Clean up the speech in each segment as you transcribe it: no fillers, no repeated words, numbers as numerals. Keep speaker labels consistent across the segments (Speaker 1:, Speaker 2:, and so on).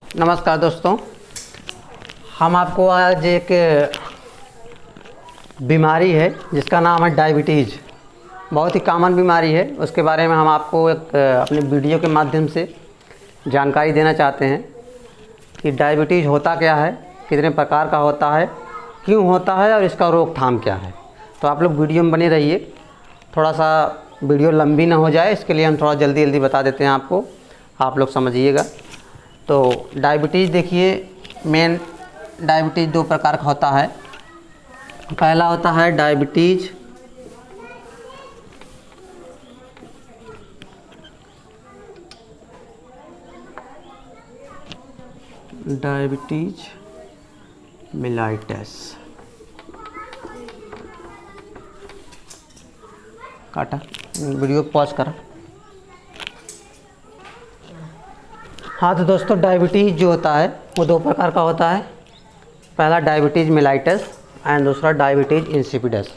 Speaker 1: नमस्कार दोस्तों, हम आपको आज एक बीमारी है जिसका नाम है डायबिटीज़। बहुत ही कॉमन बीमारी है, उसके बारे में हम आपको एक अपने वीडियो के माध्यम से जानकारी देना चाहते हैं कि डायबिटीज़ होता क्या है, कितने प्रकार का होता है, क्यों होता है और इसका रोकथाम क्या है। तो आप लोग वीडियो में बने रहिए, थोड़ा सा वीडियो लंबी ना हो जाए, इसके लिए हम थोड़ा जल्दी जल्दी बता देते हैं आपको, आप लोग समझिएगा। तो डायबिटीज़ देखिए, मेन डायबिटीज़ दो प्रकार का होता है। पहला होता है डायबिटीज़ मेलाइटस। काटा, वीडियो पॉज करा। हाँ तो दोस्तों, डायबिटीज़ जो होता है वो दो प्रकार का होता है। पहला डायबिटीज़ मेलाइटस एंड दूसरा डायबिटीज़ इंसिपिडस।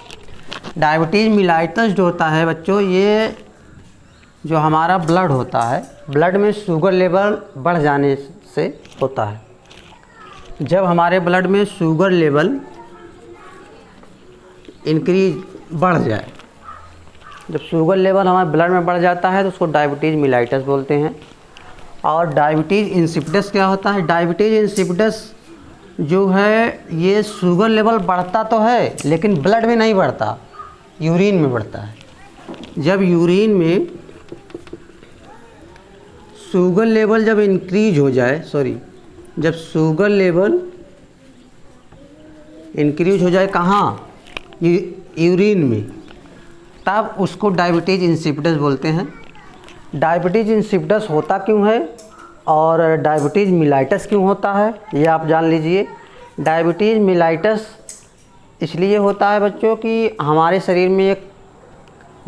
Speaker 1: डायबिटीज़ मेलाइटस जो होता है बच्चों, ये जो हमारा ब्लड होता है, ब्लड में शुगर लेवल बढ़ जाने से होता है। जब हमारे ब्लड में शुगर लेवल इंक्रीज बढ़ जाए, जब शुगर लेवल हमारे ब्लड में बढ़ जाता है तो उसको डायबिटीज़ मेलाइटस बोलते हैं। और डायबिटीज़ इंसिपिडस क्या होता है? डायबिटीज़ इंसिपिडस जो है, ये शुगर लेवल बढ़ता तो है लेकिन ब्लड में नहीं बढ़ता, यूरिन में बढ़ता है। जब यूरिन में शुगर लेवल जब इंक्रीज हो जाए, जब शुगर लेवल इंक्रीज हो जाए कहाँ? यूरिन में, तब उसको डायबिटीज़ इंसिपिडस बोलते हैं। डायबिटीज़ इंसिपिडस होता क्यों है और डायबिटीज़ मेलाइटस क्यों होता है, ये आप जान लीजिए। डायबिटीज़ मेलाइटस इसलिए होता है बच्चों कि हमारे शरीर में एक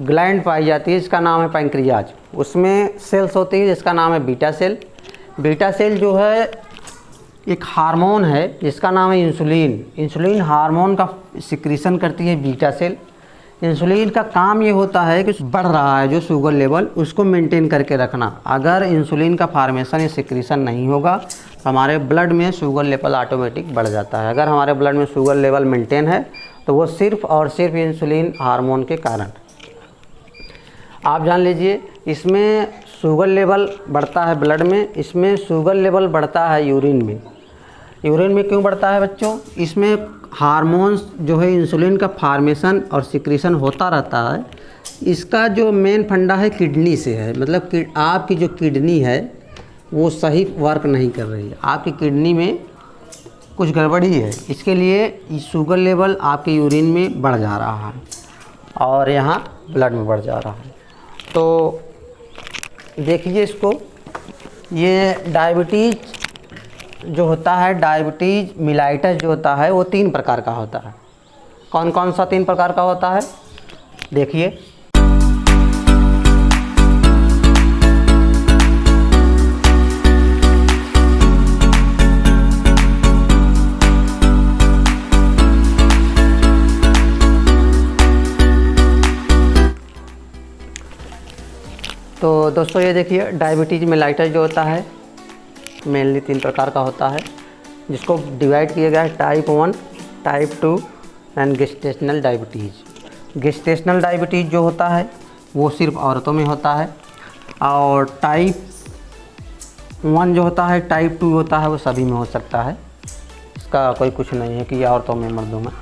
Speaker 1: ग्लैंड पाई जाती है जिसका नाम है पैंक्रियाज। उसमें सेल्स होती है जिसका नाम है बीटा सेल। बीटा सेल जो है एक हार्मोन है जिसका नाम है इंसुलिन। इंसुलिन हार्मोन का सिक्रीशन करती है बीटा सेल। इंसुलिन का काम ये होता है कि बढ़ रहा है जो शुगर लेवल, उसको मेंटेन करके रखना। अगर इंसुलिन का फार्मेशन या सिक्रीशन नहीं होगा तो हमारे ब्लड में शुगर लेवल ऑटोमेटिक बढ़ जाता है। अगर हमारे ब्लड में शुगर लेवल मेंटेन है तो वो सिर्फ और सिर्फ इंसुलिन हार्मोन के कारण। आप जान लीजिए, इसमें शुगर लेवल बढ़ता है ब्लड में, इसमें शुगर लेवल बढ़ता है यूरिन में। यूरिन में क्यों बढ़ता है बच्चों? इसमें हार्मोन्स जो है इंसुलिन का फार्मेशन और सिक्रीशन होता रहता है। इसका जो मेन फंडा है किडनी से है, मतलब कि आपकी जो किडनी है वो सही वर्क नहीं कर रही है, आपकी किडनी में कुछ गड़बड़ी है। इसके लिए शुगर लेवल आपके यूरिन में बढ़ जा रहा है और यहाँ ब्लड में बढ़ जा रहा है। तो देखिए इसको, ये डायबिटीज़ जो होता है, डायबिटीज़ मेलाइटस जो होता है वो 3 प्रकार का होता है। कौन कौन सा 3 प्रकार का होता है देखिए। तो दोस्तों ये देखिए, डायबिटीज़ मेलाइटस जो होता है मेनली 3 प्रकार का होता है, जिसको डिवाइड किया गया है type 1, type 2 and gestational diabetes. Gestational diabetes जो होता है वो सिर्फ औरतों में होता है, और टाइप 1 जो होता है, टाइप 2 होता है, वो सभी में हो सकता है। इसका कोई कुछ नहीं है कि ये औरतों में मर्दों में।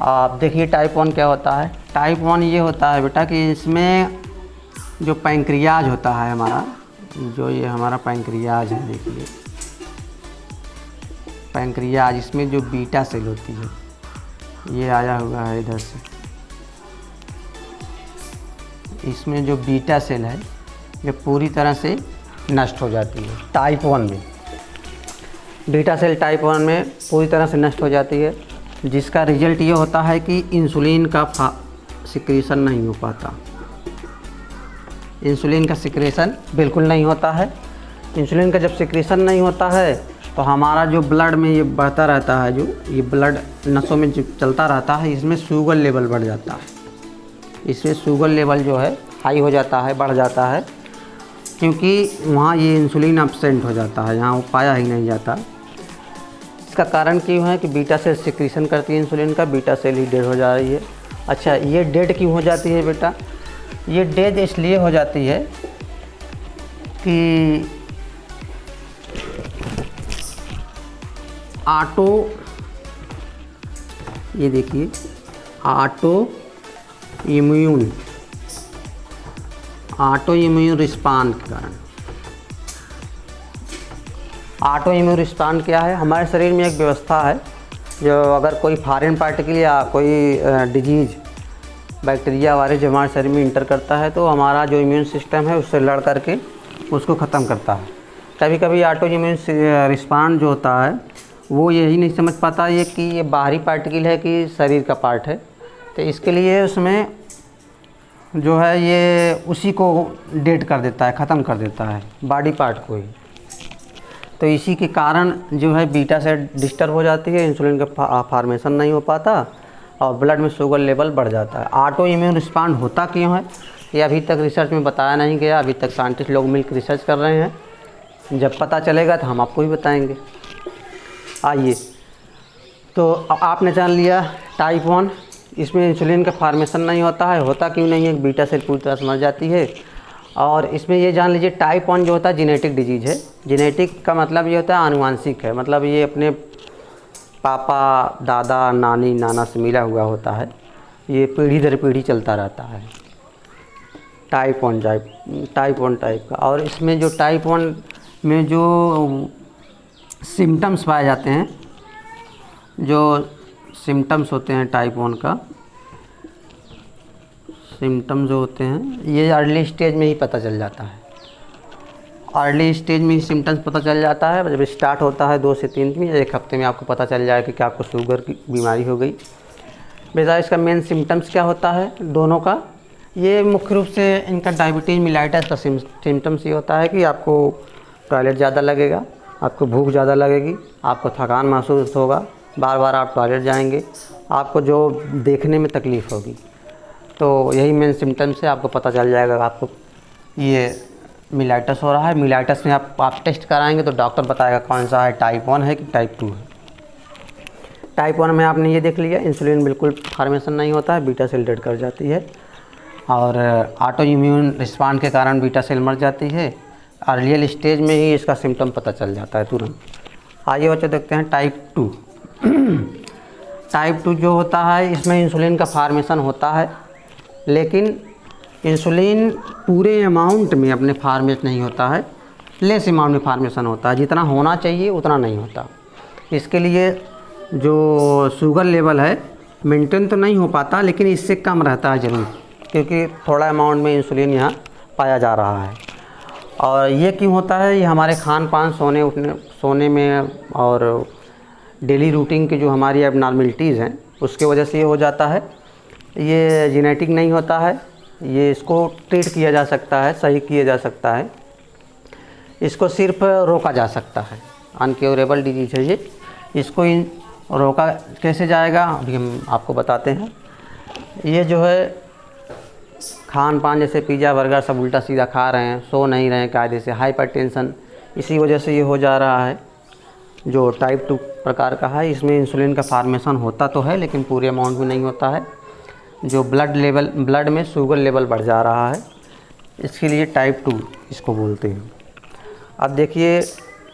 Speaker 1: आप देखिए टाइप 1 क्या होता है। टाइप 1 ये होता है बेटा कि इसमें जो पैंक्रियाज होता है हमारा, जो ये हमारा पैंक्रियाज है, देखिए पैंक्रियाज, इसमें जो बीटा सेल होती है, ये आया हुआ है इधर से, इसमें जो बीटा सेल है ये पूरी तरह से नष्ट हो जाती है टाइप 1 में। बीटा सेल टाइप 1 में पूरी तरह से नष्ट हो जाती है, जिसका रिजल्ट ये होता है कि इंसुलिन का सिक्रीशन नहीं हो पाता। इंसुलिन का सिक्रेशन बिल्कुल नहीं होता है। इंसुलिन का जब सिक्रेशन नहीं होता है तो हमारा जो ब्लड में ये बढ़ता रहता है, जो ये ब्लड नसों में जो चलता रहता है, इसमें शुगर लेवल बढ़ जाता है। इसमें शुगर लेवल जो है हाई हो जाता है, बढ़ जाता है, क्योंकि वहाँ ये इंसुलिन एब्सेंट हो जाता है, यहाँ वो पाया ही नहीं जाता। इसका कारण क्यों है कि बीटा सेल सिक्रीशन करती है इंसुलिन का, बीटा सेल ही डेड हो जा रही है। अच्छा, ये डेड क्यों हो जाती है बेटा? ये डेड इसलिए हो जाती है कि ये देखिए ऑटो इम्यून रिस्पॉन्स के कारण। ऑटो इम्यून रिस्पॉन्स क्या है? हमारे शरीर में एक व्यवस्था है, जो अगर कोई फॉरेन पार्टिकल या कोई डिजीज़, बैक्टीरिया वायरस जो हमारे शरीर में इंटर करता है तो हमारा जो इम्यून सिस्टम है उससे लड़ करके उसको ख़त्म करता है। कभी कभी ऑटो इम्यून रिस्पॉन्स जो होता है वो यही नहीं समझ पाता ये कि ये बाहरी पार्टिकल है कि शरीर का पार्ट है, तो इसके लिए उसमें जो है ये उसी को डेड कर देता है, ख़त्म कर देता है, बॉडी पार्ट को ही। तो इसी के कारण जो है बीटा सेल डिस्टर्ब हो जाती है, इंसुलिन का फॉर्मेशन नहीं हो पाता और ब्लड में शुगर लेवल बढ़ जाता है। ऑटो इम्यून रिस्पॉन्स होता क्यों है ये अभी तक रिसर्च में बताया नहीं गया। अभी तक साइंटिस्ट लोग मिलकर रिसर्च कर रहे हैं, जब पता चलेगा तो हम आपको भी बताएंगे। आइए, तो आपने जान लिया टाइप 1, इसमें इंसुलिन का फॉर्मेशन नहीं होता है। होता क्यों नहीं है? बीटा सेल पूरी तरह से मर जाती है। और इसमें ये जान लीजिए टाइप 1 जो होता है जेनेटिक डिजीज़ है। जेनेटिक का मतलब ये होता है आनुवांशिक है, मतलब ये अपने पापा, दादा, नानी, नाना से मिला हुआ होता है, ये पीढ़ी दर पीढ़ी चलता रहता है। टाइप 1 टाइप का। और इसमें जो टाइप 1 में जो सिम्टम्स पाए जाते हैं, जो सिम्टम्स होते हैं टाइप 1 का, सिम्टम्स जो होते हैं ये अर्ली स्टेज में ही पता चल जाता है। अर्ली स्टेज में ही सिम्टम्स पता चल जाता है। जब स्टार्ट होता है 2 से 3 दिन या 1 हफ्ते में आपको पता चल जाएगा कि आपको शुगर की बीमारी हो गई। बेटा इसका मेन सिम्टम्स क्या होता है दोनों का? ये मुख्य रूप से इनका डायबिटीज़ मिलाइटस का सिम्टम्स ये होता है कि आपको टॉयलेट ज़्यादा लगेगा, आपको भूख ज़्यादा लगेगी, आपको थकान महसूस होगा, बार बार आप टॉयलेट जाएंगे, आपको जो देखने में तकलीफ़ होगी। तो यही मेन सिम्टम्स है, आपको पता चल जाएगा आपको ये मिलाइटस हो रहा है। मिलाइटस में आप टेस्ट कराएंगे तो डॉक्टर बताएगा कौन सा है, टाइप 1 है कि टाइप 2 है। टाइप 1 में आपने ये देख लिया इंसुलिन बिल्कुल फॉर्मेशन नहीं होता है, बीटा सेल डेड कर जाती है और ऑटो इम्यून रिस्पॉन्स के कारण बीटा सेल मर जाती है। अर्लियल स्टेज में ही इसका सिम्टम पता चल जाता है तुरंत। आइए बच्चों देखते हैं टाइप 2। टाइप 2 जो होता है इसमें इंसुलिन का फॉर्मेशन होता है, लेकिन इंसुलिन पूरे अमाउंट में अपने फॉर्मेट नहीं होता है, लेस अमाउंट में फॉर्मेशन होता है। जितना होना चाहिए उतना नहीं होता। इसके लिए जो शुगर लेवल है मेंटेन तो नहीं हो पाता, लेकिन इससे कम रहता है ज़रूर, क्योंकि थोड़ा अमाउंट में इंसुलिन यहाँ पाया जा रहा है। और ये क्यों होता है? ये हमारे खान पान, सोने में और डेली रूटीन की जो हमारी एबनॉर्मलिटीज़ हैं उसके वजह से ये हो जाता है। ये जेनेटिक नहीं होता है, ये इसको ट्रीट किया जा सकता है, सही किया जा सकता है, इसको सिर्फ रोका जा सकता है। अनक्योरेबल डिजीज़ है ये, इसको रोका कैसे जाएगा अभी हम आपको बताते हैं। ये जो है खान पान जैसे पिज़्ज़ा बर्गर सब उल्टा सीधा खा रहे हैं, सो नहीं रहे हैं कायदे से, हाइपरटेंशन, इसी वजह से ये हो जा रहा है। जो टाइप 2 प्रकार का है इसमें इंसुलिन का फॉर्मेशन होता तो है लेकिन पूरे अमाउंट में नहीं होता है। जो ब्लड में शुगर लेवल बढ़ जा रहा है, इसके लिए टाइप 2 इसको बोलते हैं। अब देखिए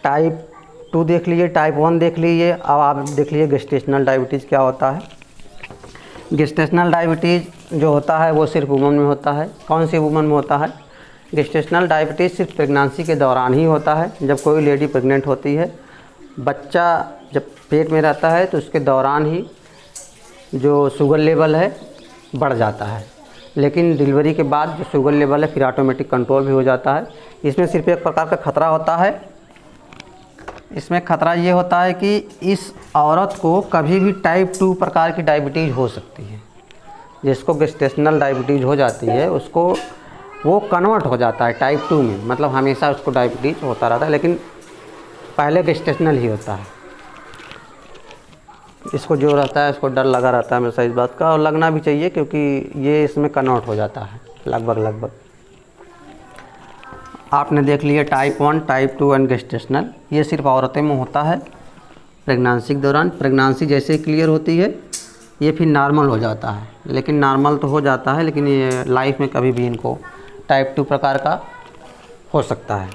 Speaker 1: टाइप 2 देख लीजिए, टाइप 1 देख लीजिए, अब आप देख लीजिए गेस्टेशनल डायबिटीज़ क्या होता है। गेस्टेशनल डायबिटीज़ जो होता है वो सिर्फ वुमन में होता है। कौन सी वुमन में होता है? गेस्टेशनल डायबिटीज़ सिर्फ प्रेगनेंसी के दौरान ही होता है। जब कोई लेडी प्रेग्नेंट होती है, बच्चा जब पेट में रहता है तो उसके दौरान ही जो शुगर लेवल है बढ़ जाता है, लेकिन डिलीवरी के बाद जो शुगर लेवल है फिर ऑटोमेटिक कंट्रोल भी हो जाता है। इसमें सिर्फ एक प्रकार का खतरा होता है। इसमें खतरा ये होता है कि इस औरत को कभी भी टाइप 2 प्रकार की डायबिटीज़ हो सकती है। जिसको गेस्टेशनल डायबिटीज़ हो जाती है उसको वो कन्वर्ट हो जाता है टाइप 2 में, मतलब हमेशा उसको डायबिटीज़ होता रहता है, लेकिन पहले गेस्टेशनल ही होता है। इसको जो रहता है इसको डर लगा रहता है हमेशा इस बात का, और लगना भी चाहिए क्योंकि ये इसमें कन्वर्ट हो जाता है लगभग। आपने देख लिया टाइप 1, टाइप 2 एंड गेस्टेशनल। ये सिर्फ औरतें में होता है प्रेगनेंसी के दौरान। प्रेगनेंसी जैसे ही क्लियर होती है ये फिर नॉर्मल हो जाता है, लेकिन नॉर्मल तो हो जाता है, लेकिन ये लाइफ में कभी भी इनको टाइप 2 प्रकार का हो सकता है।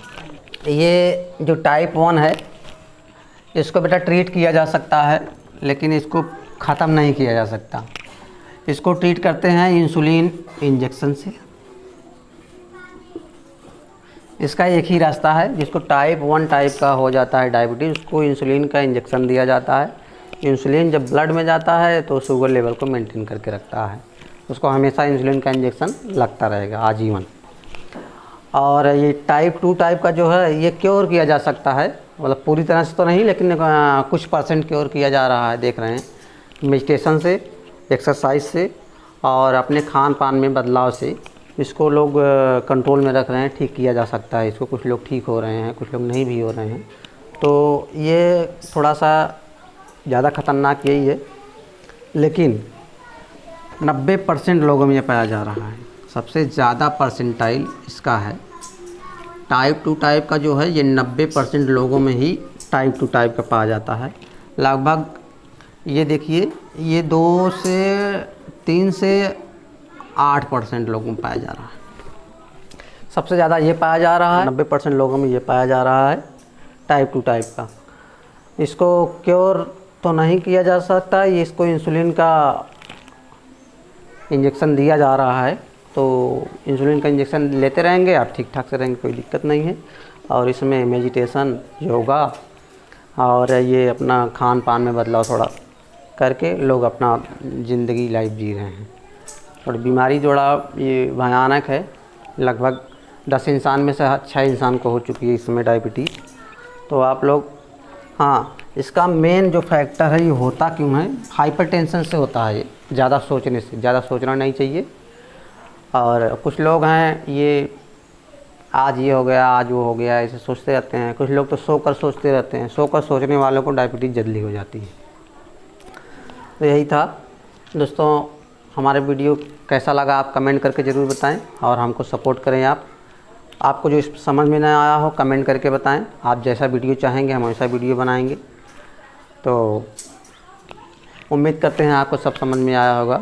Speaker 1: ये जो टाइप 1 है इसको बेटा ट्रीट किया जा सकता है, लेकिन इसको ख़त्म नहीं किया जा सकता। इसको ट्रीट करते हैं इंसुलिन इंजेक्शन से। इसका एक ही रास्ता है, जिसको टाइप 1 टाइप का हो जाता है डायबिटीज़, उसको इंसुलिन का इंजेक्शन दिया जाता है। इंसुलिन जब ब्लड में जाता है तो शुगर लेवल को मेंटेन करके रखता है, उसको हमेशा इंसुलिन का इंजेक्शन लगता रहेगा आजीवन। और ये टाइप 2 टाइप का जो है ये क्योर किया जा सकता है, मतलब पूरी तरह से तो नहीं, लेकिन कुछ % क्योर किया जा रहा है, देख रहे हैं। मेडिटेशन से, एक्सरसाइज से और अपने खान पान में बदलाव से इसको लोग कंट्रोल में रख रहे हैं, ठीक किया जा सकता है इसको। कुछ लोग ठीक हो रहे हैं, कुछ लोग नहीं भी हो रहे हैं। तो ये थोड़ा सा ज़्यादा ख़तरनाक यही है, लेकिन 90% लोगों में ये पाया जा रहा है। सबसे ज़्यादा परसेंटाइल इसका है। टाइप 2 टाइप का जो है ये 90% लोगों में ही टाइप 2 टाइप का पाया जाता है। लगभग ये देखिए, ये 2 से 3 से 8% लोगों में पाया जा रहा है। सबसे ज़्यादा ये पाया जा रहा है, 90% लोगों में ये पाया जा रहा है टाइप 2 टाइप का। इसको क्योर तो नहीं किया जा सकता, ये इसको इंसुलिन का इंजेक्शन दिया जा रहा है। तो इंसुलिन का इंजेक्शन लेते रहेंगे आप, ठीक ठाक से रहेंगे, कोई दिक्कत नहीं है। और इसमें मेडिटेशन, योगा और ये अपना खान पान में बदलाव थोड़ा करके लोग अपना ज़िंदगी लाइफ जी रहे हैं। और बीमारी जोड़ा ये भयानक है, लगभग 10 इंसान में से 6 इंसान को हो चुकी है इस समय डायबिटीज़। तो आप लोग, हाँ, इसका मेन जो फैक्टर है ये होता क्यों है, हाइपरटेंशन से होता है। ये ज़्यादा सोचने से, ज़्यादा सोचना नहीं चाहिए। और कुछ लोग हैं ये आज ये हो गया, आज वो हो गया, ऐसे सोचते रहते हैं। कुछ लोग तो सोकर सोचते रहते हैं, सोकर सोचने वालों को डायबिटीज़ जल्दी हो जाती है। तो यही था दोस्तों, हमारे वीडियो कैसा लगा आप कमेंट करके ज़रूर बताएं और हमको सपोर्ट करें। आपको जो इस समझ में ना आया हो कमेंट करके बताएं। आप जैसा वीडियो चाहेंगे हम वैसा वीडियो बनाएंगे। तो उम्मीद करते हैं आपको सब समझ में आया होगा।